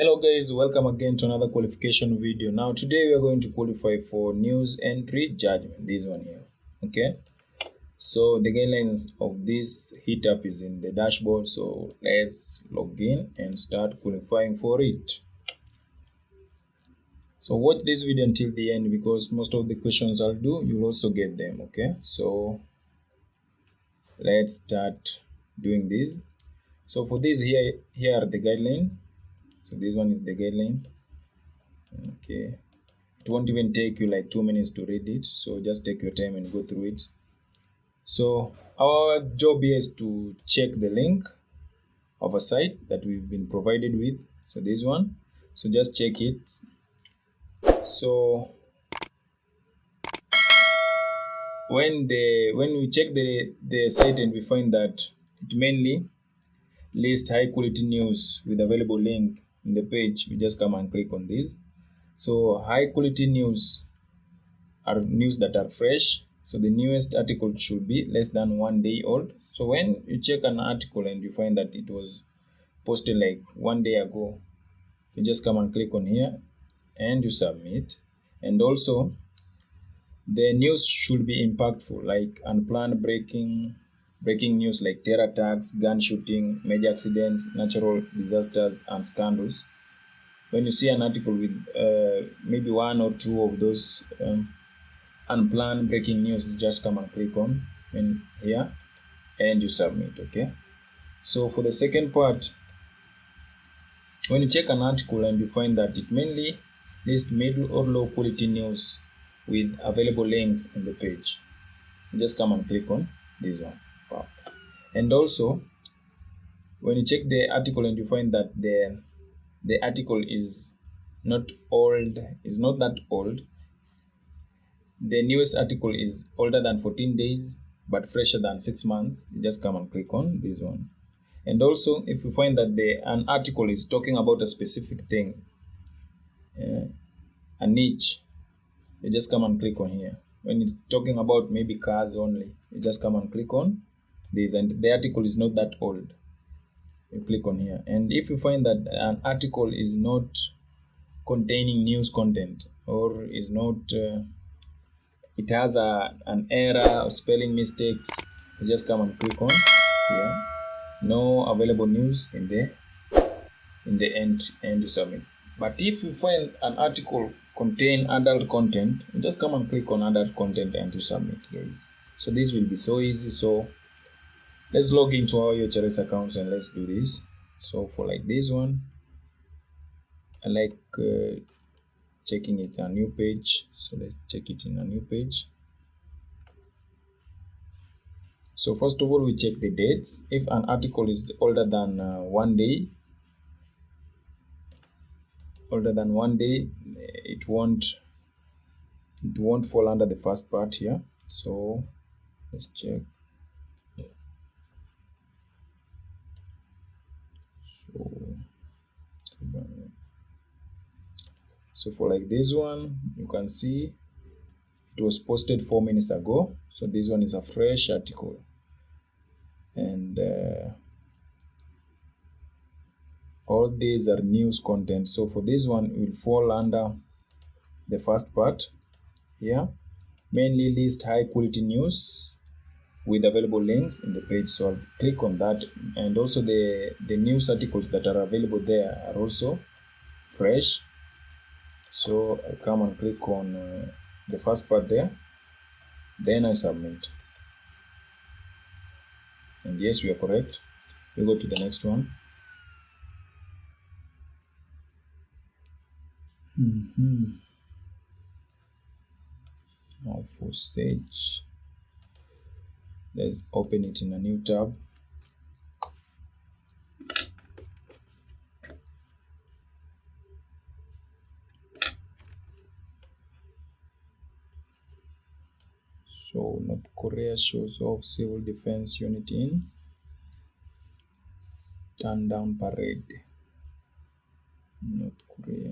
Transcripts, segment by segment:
Hello guys, welcome again to another qualification video. Now today we are going to qualify for news entry judgment, this one here. Okay, so the guidelines of this Hitapp is in the dashboard, so let's log in and start qualifying for it. So watch this video until the end because most of the questions I'll do, you'll also get them. Okay, so let's start doing this. So for this here are the guidelines. So this one is the guideline. Okay, it won't even take you like 2 minutes to read it, so just take your time and go through it. So our job here is to check the link of a site that we've been provided with, so this one. So just check it. So when we check the site and we find that it mainly lists high quality news with available link in the page, we just come and click on this. So high quality news are news that are fresh, so the newest article should be less than 1 day old. So when you check an article and you find that it was posted like 1 day ago, you just come and click on here and you submit. And also the news should be impactful, like unplanned breaking news like terror attacks, gun shooting, major accidents, natural disasters and scandals. When you see an article with maybe one or two of those unplanned breaking news, you just come and click on in here and you submit. Okay, so for the second part, when you check an article and you find that it mainly lists middle or low quality news with available links in the page, you just come and click on this one. Wow. And also when you check the article and you find that the article is not that old, the newest article is older than 14 days but fresher than 6 months, you just come and click on this one. And also if you find that an article is talking about a specific thing, a niche, you just come and click on here. When it's talking about maybe cars only, you just come and click on this, and the article is not that old, you click on here. And if you find that an article is not containing news content, or is not it has an error or spelling mistakes, you just come and click on here, no available news in the end, and you submit. But if you find an article contain adult content, you just come and click on adult content and you submit, guys. So this will be so easy. So let's log into our UHRS accounts and let's do this. So for like this one, I like checking it in a new page, so let's check it in a new page. So first of all, we check the dates. If an article is older than 1 day, it won't fall under the first part here. So let's check. So for like this one, you can see it was posted 4 minutes ago, so this one is a fresh article. And all these are news content. So for this one, it will fall under the first part here, mainly list high quality news with available links in the page. So I'll click on that, and also the news articles that are available there are also fresh. So I come and click on the first part there, then I submit. And yes, we are correct. We go to the next one. Now for search, let's open it in a new tab. So North Korea shows off civil defense unit in turn down parade. North Korea.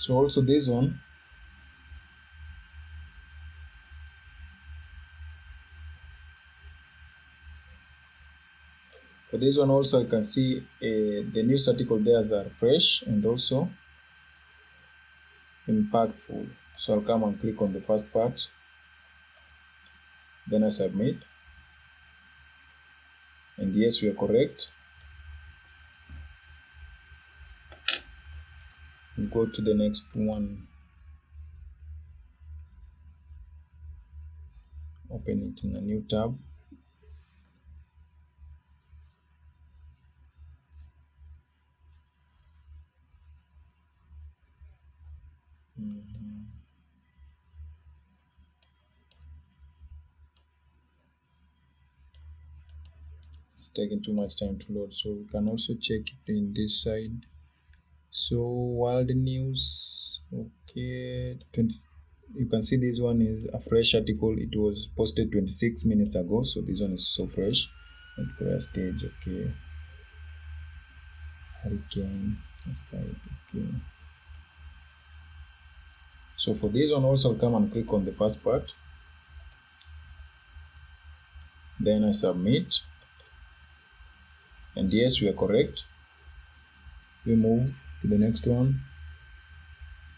So also this one, for this one also I can see the news article there are fresh and also impactful. So I'll come and click on the first part, then I submit, and yes, we are correct. We go to the next one, open it in a new tab. It's taking too much time to load, so we can also check it in this side. So world news, okay, you can see this one is a fresh article. It was posted 26 minutes ago, so this one is so fresh. At career stage, okay. Hurricane, okay. So for this one also, I'll come and click on the first part, then I submit, and yes, we are correct. We move to the next one.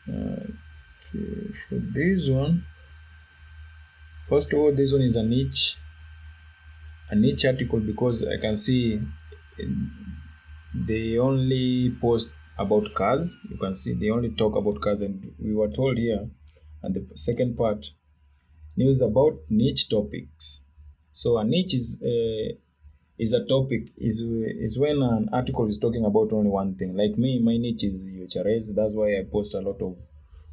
Okay, for this one, first of all, this one is a niche article, because I can see they only post about cars. You can see they only talk about cars, and we were told here, and the second part, news about niche topics. So a niche is a topic, is when an article is talking about only one thing. Like me, my niche is UHRS. That's why I post a lot of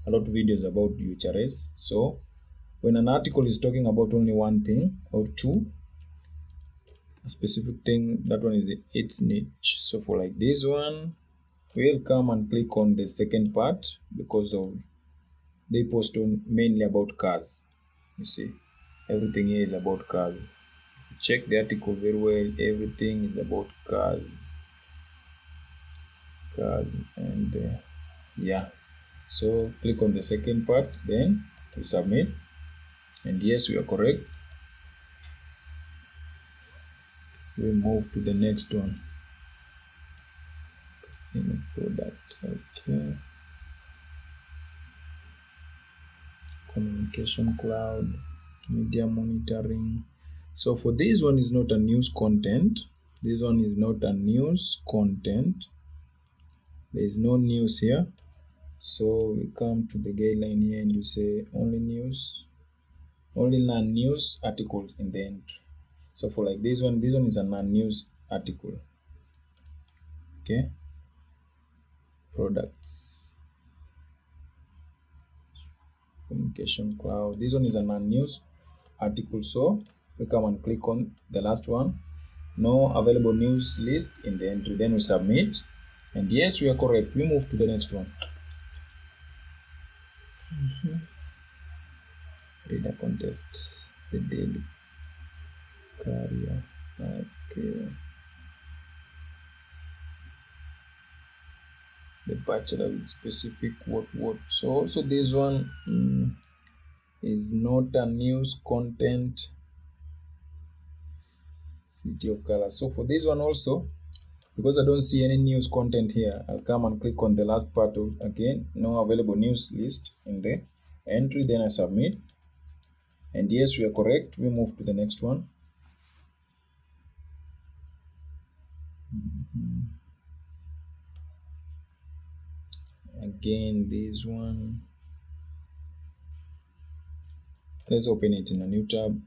videos about UHRS. So when an article is talking about only one thing or two, a specific thing, that one is its niche. So for like this one, we'll come and click on the second part, because of they post on mainly about cars. You see, everything here is about cars. Check the article very well, everything is about cars, and yeah. So click on the second part, then we submit, and yes, we are correct. We move to the next one, casino product, okay. Communication cloud, media monitoring. So for this one is not a news content. This one is not a news content. There is no news here. So we come to the guideline here, and you say only news, only non-news articles in the entry. So for like this one is a non-news article. Okay. Products, communication cloud. This one is a non-news article. So we come and click on the last one, no available news list in the entry, then we submit, and yes, we are correct. We move to the next one. Reader contest, the daily career, okay. The bachelor with specific what. So also this one is not a news content. City of colors. So for this one also, because I don't see any news content here, I'll come and click on the last part of, again, no available news list in the entry, then I submit, and yes, we are correct. We move to the next one. Again, this one, let's open it in a new tab.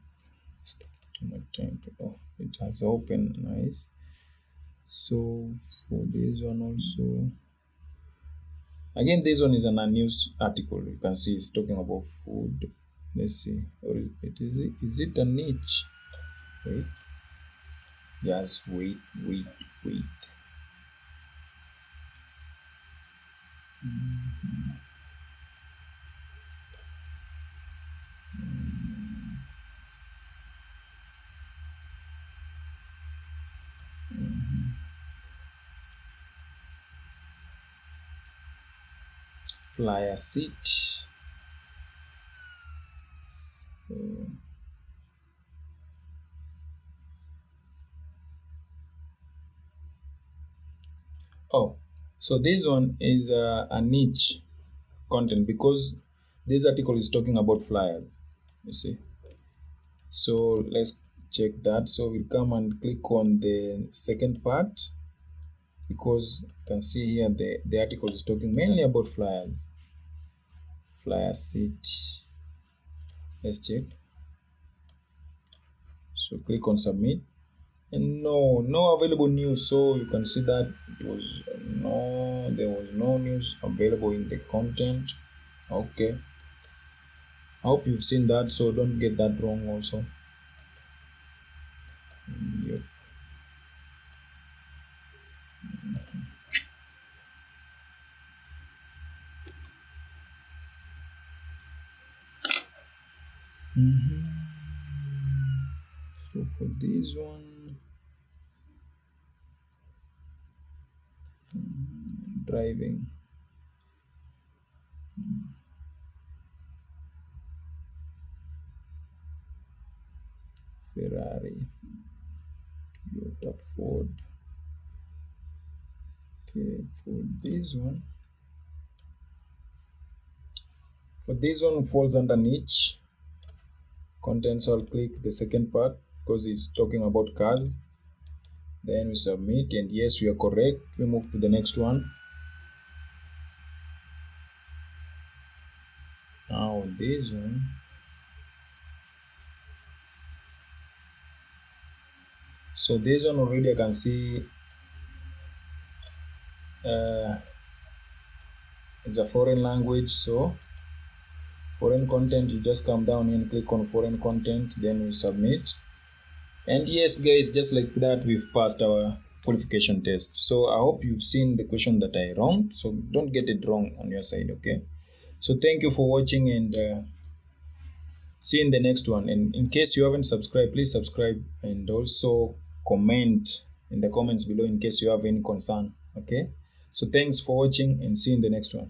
It's taking too much time to, oh, it has opened, nice. So for this one also, again, this one is a news article. You can see it's talking about food. Let's see, or is it a niche? Wait, just wait. flyer seat. Oh, so this one is a niche content because this article is talking about flyers, you see. So let's check that. So we'll come and click on the second part because you can see here the article is talking mainly about flyers. Flyer seat. Let's check. So click on submit. And no available news. So you can see that there was no news available in the content. Okay, I hope you've seen that, so don't get that wrong also. Yep. So for this one, driving. Ferrari, Toyota, Ford. Okay, for this one falls under niche content. So I'll click the second part because it's talking about cars. Then we submit, and yes, we are correct. We move to the next one. Now this one. So this one already I can see it's a foreign language. So foreign content, you just come down and click on foreign content, then we submit. And yes guys, just like that, we've passed our qualification test. So I hope you've seen the question that I wrong, so don't get it wrong on your side. Okay, so thank you for watching, and see you in the next one. And in case you haven't subscribed, please subscribe, and also comment in the comments below in case you have any concern. Okay, so thanks for watching, and see you in the next one.